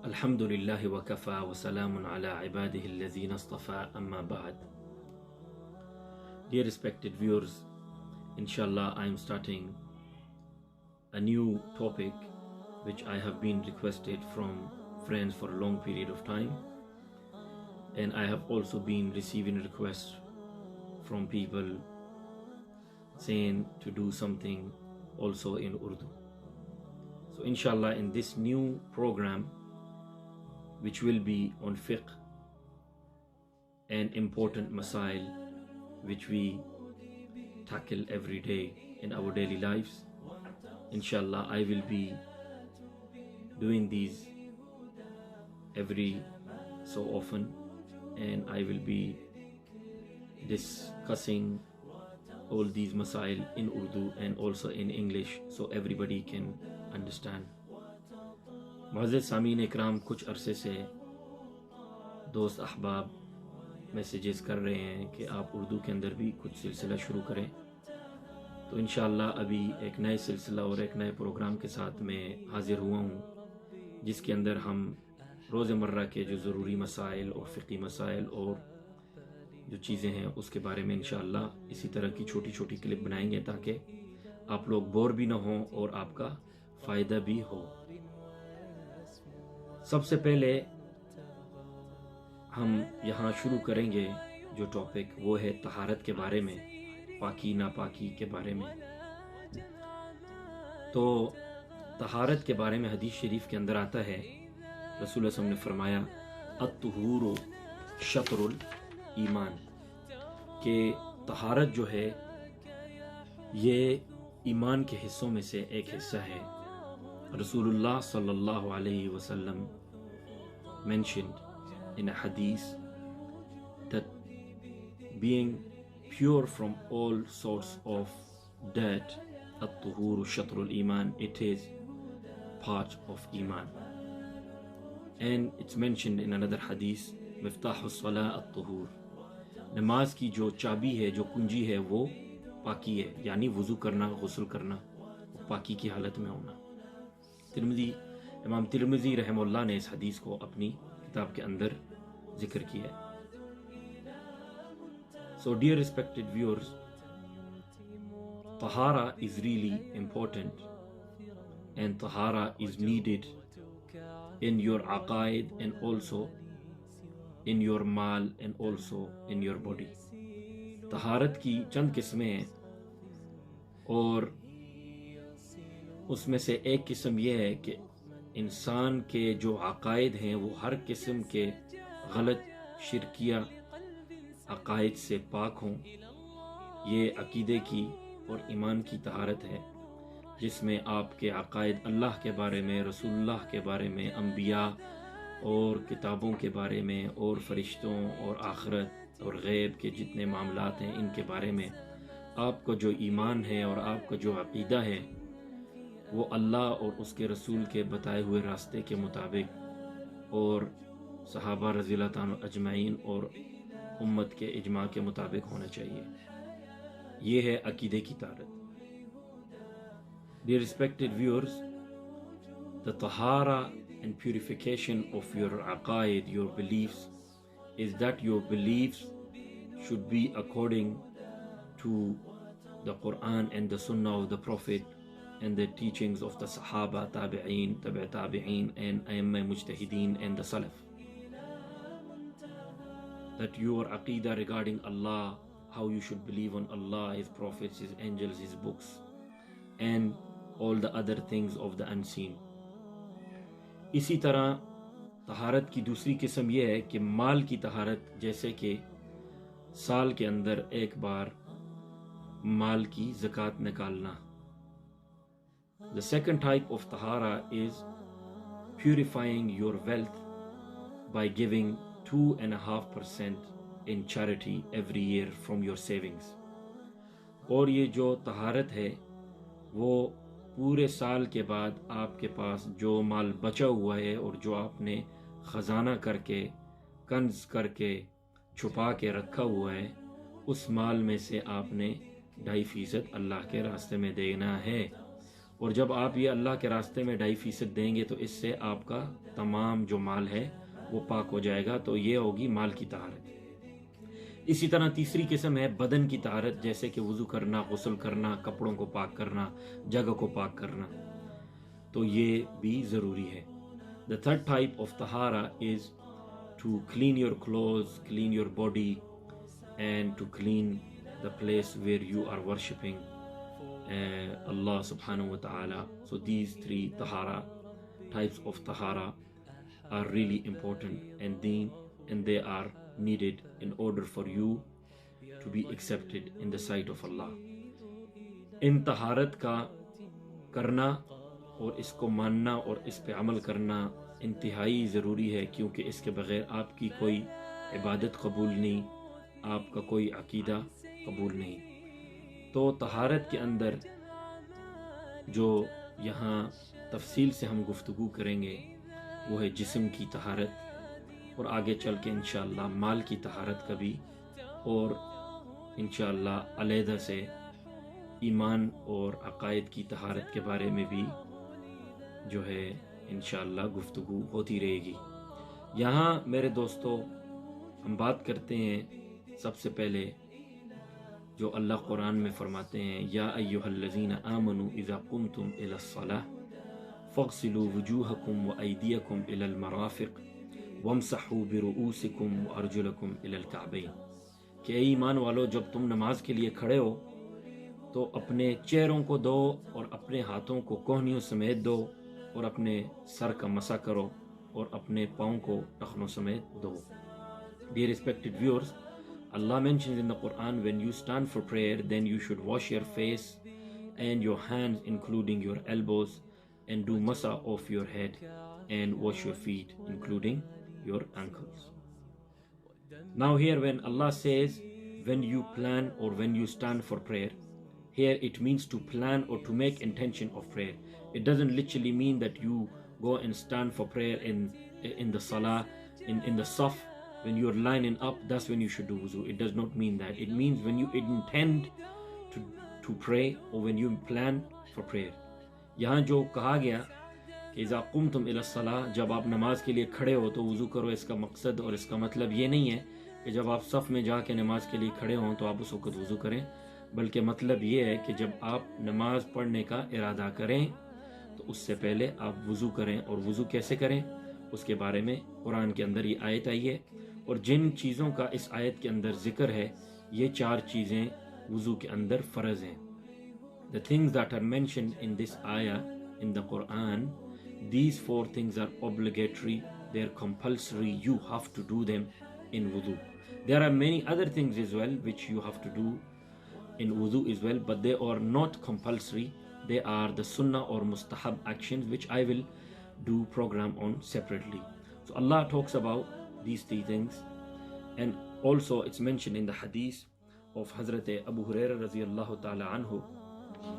الحمد لله وكفى وسلام على عباده الذين اصطفى أما بعد. Dear respected viewers, inshallah I am starting a new topic which I have been requested from friends for a long period of time, and I have also been receiving requests from people saying to do something also in Urdu. So inshallah in this new program, which will be on fiqh and important masail which we tackle every day in our daily lives, inshallah I will be doing these every so often, and I will be discussing all these masail in Urdu and also in English so everybody can understand. معزز سامعین اکرام، کچھ عرصے سے دوست احباب messages کر رہے ہیں کہ آپ اردو کے اندر بھی کچھ سلسلہ شروع کریں، تو انشاءاللہ ابھی ایک نئے سلسلہ اور ایک نئے پروگرام کے ساتھ میں حاضر ہوا ہوں، جس کے اندر ہم روز مرہ کے جو ضروری مسائل اور فقہی مسائل اور جو چیزیں ہیں اس کے بارے میں انشاءاللہ اسی طرح کی چھوٹی چھوٹی کلپ بنائیں گے تاکہ آپ لوگ بور بھی نہ ہوں اور آپ کا فائدہ بھی ہو۔ سب سے پہلے ہم یہاں شروع کریں گے جو ٹاپک، وہ ہے طہارت کے بارے میں، پاکی ناپاکی کے بارے میں۔ تو طہارت کے بارے میں حدیث شریف کے اندر آتا ہے، رسول اللہ صلی اللہ علیہ وسلم نے فرمایا الطہور شطر الایمان، کہ طہارت جو ہے یہ ایمان کے حصوں میں سے ایک حصہ ہے۔ رسول اللہ صلی اللہ علیہ وسلم mentioned in a hadith that being pure from all sorts of dirt, at-tuhuru shatrul iman, it is part of iman. And it's mentioned in another hadith, miftahus salah at-tuhur، نماز کی جو چابی ہے، جو کنجی ہے، وہ پاکی ہے، یعنی وضو کرنا، غسل کرنا، پاکی کی حالت میں ہونا۔ امام ترمذی رحمہ اللہ نے اس حدیث کو اپنی کتاب کے اندر ذکر کیا ہے۔ So dear respected viewers, tahara is really important and tahara is needed in your aqaid and also in your mal and also in your body۔ طہارت کی چند قسمیں ہیں اور اس میں سے ایک قسم یہ ہے کہ انسان کے جو عقائد ہیں وہ ہر قسم کے غلط شرکیہ عقائد سے پاک ہوں۔ یہ عقیدے کی اور ایمان کی طہارت ہے، جس میں آپ کے عقائد اللہ کے بارے میں، رسول اللہ کے بارے میں، انبیاء اور کتابوں کے بارے میں، اور فرشتوں اور آخرت اور غیب کے جتنے معاملات ہیں ان کے بارے میں آپ کو جو ایمان ہے اور آپ کا جو عقیدہ ہے وہ اللہ اور اس کے رسول کے بتائے ہوئے راستے کے مطابق اور صحابہ رضی اللہ تعالیٰ اجمعین اور امت کے اجماع کے مطابق ہونا چاہیے۔ یہ ہے عقیدے کی طہارت۔ Dear respected viewers, the tahara and purification of your aqaid, your beliefs, is that your beliefs should be according to the Quran and the Sunnah of the Prophet and the teachings of the Sahaba, Tabi'een, Tabi' Tabi'een, and Aimma Mujtahideen and the Salaf. That your Aqeeda regarding Allah, how you should believe on Allah, His prophets, His angels, His books, and all the other things of the unseen. اسی طرح طہارت کی دوسری قسم یہ ہے کہ مال کی طہارت، جیسے کہ سال کے اندر ایک بار مال کی زکوٰۃ نکالنا۔ The second type of tahara is purifying your wealth by giving 2.5% in charity every year from your savings۔ اور یہ جو طہارت ہے وہ پورے سال کے بعد آپ کے پاس جو مال بچا ہوا ہے اور جو آپ نے خزانہ کر کے، کنز کر کے، چھپا کے رکھا ہوا ہے، اس مال میں سے آپ نے 2.5% اللہ کے راستے میں دینا ہے۔ اور جب آپ یہ اللہ کے راستے میں 2.5% دیں گے تو اس سے آپ کا تمام جو مال ہے وہ پاک ہو جائے گا، تو یہ ہوگی مال کی طہارت۔ اسی طرح تیسری قسم ہے بدن کی طہارت، جیسے کہ وضو کرنا، غسل کرنا، کپڑوں کو پاک کرنا، جگہ کو پاک کرنا، تو یہ بھی ضروری ہے۔ The third type of tahara is to clean your clothes, clean your body, and to clean the place where you are worshipping Allah subhanahu wa ta'ala. So these 3 tahara types of tahara are really important, and they are needed in order for you to be accepted in the sight of Allah. ان طہارت کا کرنا اور اس کو ماننا اور اس پہ عمل کرنا انتہائی ضروری ہے، کیونکہ اس کے بغیر آپ کی کوئی عبادت قبول نہیں، آپ کا کوئی عقیدہ قبول نہیں۔ تو طہارت کے اندر جو یہاں تفصیل سے ہم گفتگو کریں گے وہ ہے جسم کی طہارت، اور آگے چل کے انشاءاللہ مال کی طہارت کا بھی، اور انشاءاللہ علیحدہ سے ایمان اور عقائد کی طہارت کے بارے میں بھی جو ہے انشاءاللہ گفتگو ہوتی رہے گی۔ یہاں میرے دوستو ہم بات کرتے ہیں سب سے پہلے جو اللہ قرآن میں فرماتے ہیں، یا ایھا الذین آمنوا اذا قمتم الی الصلاۃ فاغسلوا وجوہکم وایدیکم الی المرافق وامسحوا برؤوسکم وارجلکم الی الکعبین، کہ اے ایمان والو جب تم نماز کے لیے کھڑے ہو تو اپنے چہروں کو دو اور اپنے ہاتھوں کو کوہنیوں سمیت دو اور اپنے سر کا مسح کرو اور اپنے پاؤں کو ٹخنوں سمیت دو۔ Dear respected viewers, Allah mentions in the Quran, when you stand for prayer, then you should wash your face and your hands, including your elbows, and do masa of your head, and wash your feet, including your ankles. Now here when Allah says, when you plan or when you stand for prayer, here it means to plan or to make intention of prayer. It doesn't literally mean that you go and stand for prayer in the salah, in the saf, when you're lining up, that's when you should do wuzu. It does not mean that. It means when you intend to pray or when you plan for prayer. یہاں جو کہا گیا کہ اذا قمتم الی الصلاۃ، جب آپ نماز کے لیے کھڑے ہو تو وضو کرو، اس کا مقصد اور اس کا مطلب یہ نہیں ہے کہ جب آپ صف میں جا کے نماز کے لیے کھڑے ہوں تو آپ اس وقت وضو کریں، بلکہ مطلب یہ ہے کہ جب آپ نماز پڑھنے کا ارادہ کریں تو اس سے پہلے آپ وضو کریں، اور وضو کیسے کریں اس کے بارے میں قرآن کے اندر یہ آیت آئی ہے، اور جن چیزوں کا اس آیت کے اندر ذکر ہے یہ 4 چیزیں وضو کے اندر فرض ہیں۔ The things that are mentioned in this ayah in the Quran, these 4 things are obligatory, they are compulsory, you have to do them in wudu. There are many other things as well which you have to do in wudu as well, but they are not compulsory, they are the sunnah or mustahab actions which I will do program on separately. So Allah talks about these 3 things, and also it's mentioned in the hadith of Hazrat Abu Hurairah radiyallahu ta'ala anhu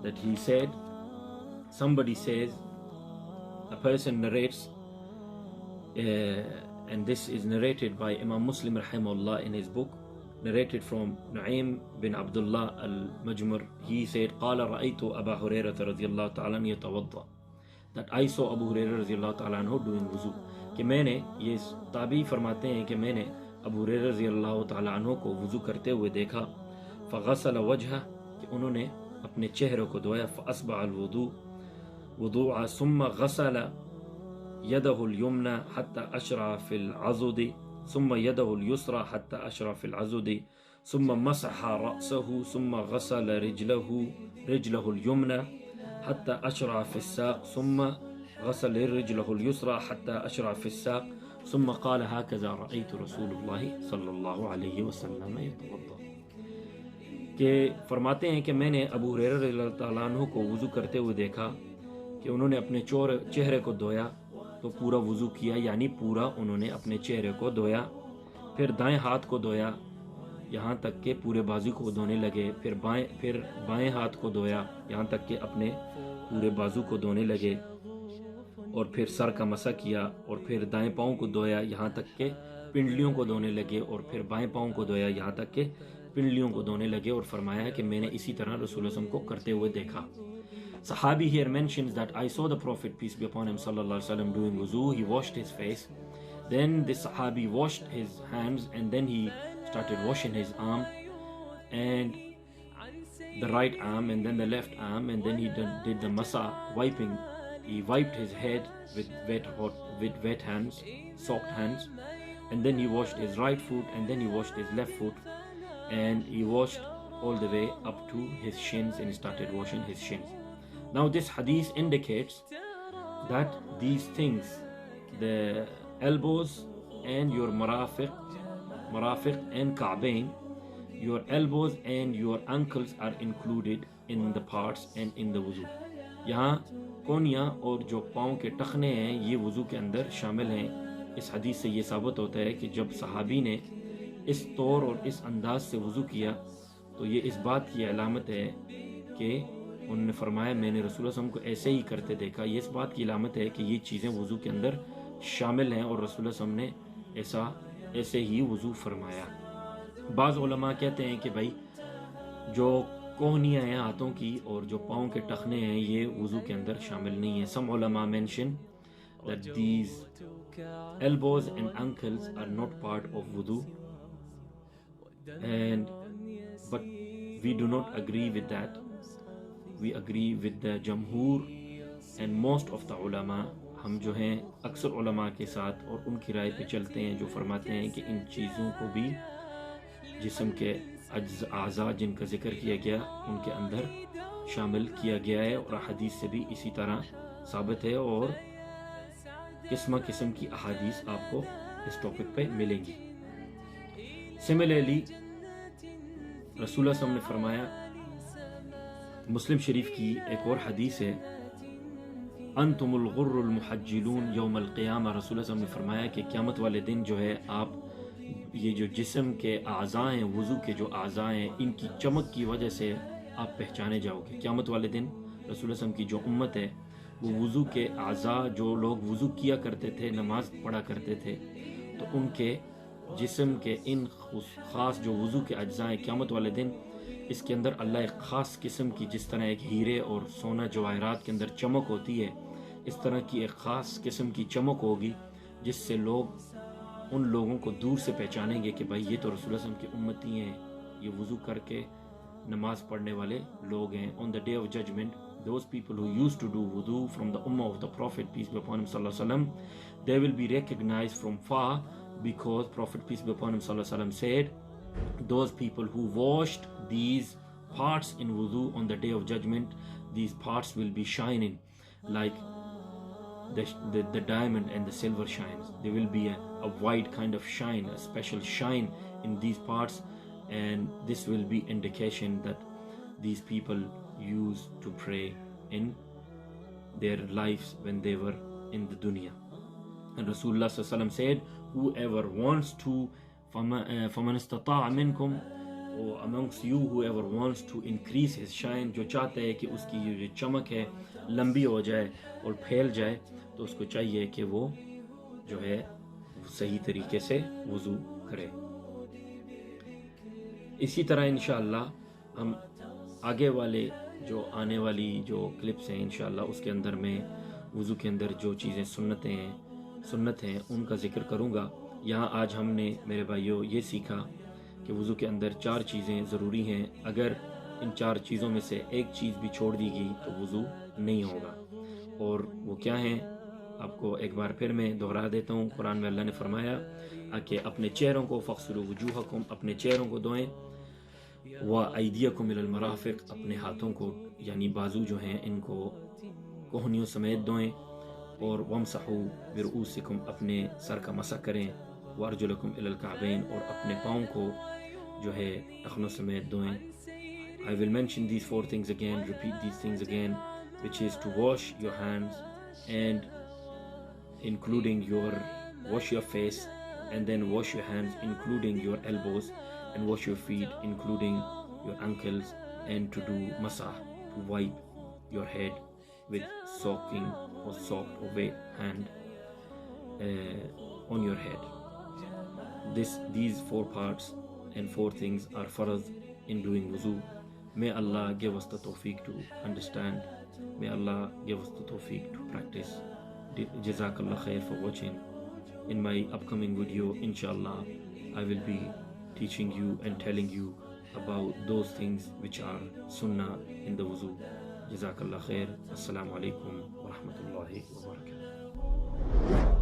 that he said, somebody says, a person narrates, and this is narrated by Imam Muslim rahimahullah in his book, narrated from Nu'aym bin Abdullah al-Majmur. He said, قال رأيت أبا هريرة رضي الله تعالى عنه يتوضأ, that I saw Abu Hurairah رضی اللہ تعالیٰ عنہ doing wuzu، کہ میں نے، یہ تابعی فرماتے ہیں کہ میں نے ابو ہریرہ رضی اللہ تعالیٰ عنہ کو وضو کرتے ہوئے دیکھا، فغسل وجہہ، کہ انہوں نے اپنے چہرے کو دھویا، فأسبغ الوضوء وضوعا ثم غسل يده اليمنى حتى أشرع في العضد ثم يده اليسرى حتى أشرع في العضد ثم مسح رأسه ثم غسل رجله اليمنى حتى أشرع في الساق ثم غسل رجله اليسرى حتى أشرع في الساق ثم قال هكذا رأيت رسول الله صلی اللہ علیہ وسلم يتوضأ، کہ فرماتے ہیں کہ میں نے ابو ہریرہ رضی اللہ تعالیٰ عنہ کو وضو کرتے ہوئے دیکھا کہ انہوں نے اپنے چہرے کو دھویا، تو پورا وضو کیا، یعنی پورا انہوں نے اپنے چہرے کو دھویا، پھر دائیں ہاتھ کو دھویا یہاں تک کہ پورے بازو کو دھونے لگے، پھر بائیں ہاتھ کو دھویا یہاں تک کہ اپنے پورے بازو کو دھونے لگے، اور پھر سر کا مسح کیا، اور پھر دائیں پاؤں کو دھویا یہاں تک کہ پنڈلیوں کو دھونے لگے، اور پھر بائیں پاؤں کو دھویا یہاں تک کہ پنڈلیوں کو دھونے لگے، اور فرمایا کہ میں نے اسی طرح رسول اللہ صلی اللہ علیہ وسلم کو کرتے ہوئے دیکھا۔ Sahabi here mentions that I saw the Prophet, peace be upon him, sallallahu alaihi wasallam, doing wuzu. He washed his face. Then this Sahabi washed his hands, and then he started washing his arm, and the right arm, and then the left arm, and then he did the masa, wiping. He wiped his head with wet hands, soaked hands, and then he washed his right foot, and then he washed his left foot, and he washed all the way up to his shins, and he started washing his shins. Now this hadith indicates that these things, the elbows and your marafiq and ka'bain, your elbows and your ankles are included in the parts and in the wuzu. یہاں کونیاں اور جو پاؤں کے ٹخنے ہیں یہ وضو کے اندر شامل ہیں. اس حدیث سے یہ ثابت ہوتا ہے کہ جب صحابی نے اس طور اور اس انداز سے وضو کیا تو یہ اس بات کی علامت ہے کہ انہوں نے فرمایا میں نے رسول اللہ صلی اللہ علیہ وسلم کو ایسے ہی کرتے دیکھا. یہ اس بات کی علامت ہے کہ یہ چیزیں وضو کے اندر شامل ہیں اور رسول اللہ صلی اللہ علیہ وسلم نے ایسے ہی وضو فرمایا. بعض علماء کہتے ہیں کہ بھائی جو کوہنیاں ہیں ہاتھوں کی اور جو پاؤں کے ٹخنے ہیں یہ وضو کے اندر شامل نہیں ہیں. Some علماء mention that these elbows and ankles are not part of wudu, but we do not agree with that. We agree with the jamhur and most of the ulama. ہم جو ہیں اکثر علماء کے ساتھ اور ان کی رائے پہ چلتے ہیں جو فرماتے ہیں کہ ان چیزوں کو بھی جسم کے اعضاء جن کا ذکر کیا گیا ان کے اندر شامل کیا گیا ہے, اور احادیث سے بھی اسی طرح ثابت ہے, اور قسم قسم کی احادیث آپ کو اس ٹاپک پہ ملیں گی. سملرلی رسول اللہ صلی اللہ علیہ وسلم نے فرمایا, مسلم شریف کی ایک اور حدیث ہے, انتم الغر المحجلون یوم القیامہ. رسول اللہ صلی اللہ علیہ وسلم نے فرمایا کہ قیامت والے دن جو ہے آپ یہ جو جسم کے اعضاء ہیں, وضو کے جو اعضاء ہیں, ان کی چمک کی وجہ سے آپ پہچانے جاؤ گے. قیامت والے دن رسول اللہ صلی اللہ علیہ وسلم کی جو امت ہے وہ وضو کے اعضاء, جو لوگ وضو کیا کرتے تھے, نماز پڑھا کرتے تھے, تو ان کے جسم کے ان خاص جو وضو کے اجزاء ہیں قیامت والے دن اس کے اندر اللہ ایک خاص قسم کی, جس طرح ایک ہیرے اور سونا جواہرات کے اندر چمک ہوتی ہے, اس طرح کی ایک خاص قسم کی چمک ہوگی جس سے لوگ ان لوگوں کو دور سے پہچانیں گے کہ بھائی یہ تو رسول اللہ صلی اللہ علیہ وسلم کی امتی ہیں, یہ وضو کر کے نماز پڑھنے والے لوگ ہیں. On the day of judgment, those people who used to do wudu from the ummah of the Prophet, peace be upon him, sallallahu alaihi wasallam, they will be recognized from far, because Prophet, peace be upon him, sallallahu alaihi wasallam, said those people who washed these parts in wudu on the day of judgment, these parts will be shining like the diamond and the silver shines. There will be a white kind of shine, a special shine in these parts, and this will be indication that these people used to pray in their lives when they were in the dunya. And Rasulullah sallallahu alaihi wasallam said, whoever wants to فَمَنْ اسْتَطَاعَ مِنْكُمْ, or amongst you whoever wants to increase his shine, جو چاہتا ہے کہ اس کی جو چمک ہے لمبی ہو جائے اور پھیل جائے, تو اس کو چاہیے کہ وہ جو ہے صحیح طریقے سے وضو کرے. اسی طرح انشاءاللہ ہم آگے والے جو آنے والی جو کلپس ہیں انشاءاللہ اس کے اندر میں وضو کے اندر جو چیزیں سنت ہیں ان کا ذکر کروں گا. یہاں آج ہم نے میرے بھائیوں یہ سیکھا کہ وضو کے اندر 4 چیزیں ضروری ہیں. اگر ان 4 چیزوں میں سے ایک چیز بھی چھوڑ دی گئی تو وضو نہیں ہوگا. اور وہ کیا ہیں آپ کو ایک بار پھر میں دہرا دیتا ہوں. قرآن میں اللہ نے فرمایا کہ اپنے چہروں کو فاغسلوا وجوہکم, اپنے چہروں کو دھوئیں, وایدیکم الی المرافق, اپنے ہاتھوں کو یعنی بازو جو ہیں ان کو کوہنیوں سمیت دھوئیں, اور وامسحوا برؤوسکم, اپنے سر کا مسح کریں, وارجلکم الی الکعبین, اور اپنے پاؤں کو جو ہے ٹخنوں سمیت دھوئیں. I will mention these 4 things again, repeat these things again, which is to wash your hands and including wash your face, and then wash your hands including your elbows, and wash your feet including your ankles, and to do masah, to wipe your head with soaking or soaked or wet hand on your head. These 4 parts and 4 things are farad in doing wuzu. May Allah give us the tawfiq to understand May Allah give us the tawfiq to practice. Jazakallah khair for watching. In my upcoming video, inshallah, I will be teaching you and telling you about those things which are sunnah in the wuzu. Jazakallah khair. Assalamu alaikum wa rahmatullahi wa barakatuh.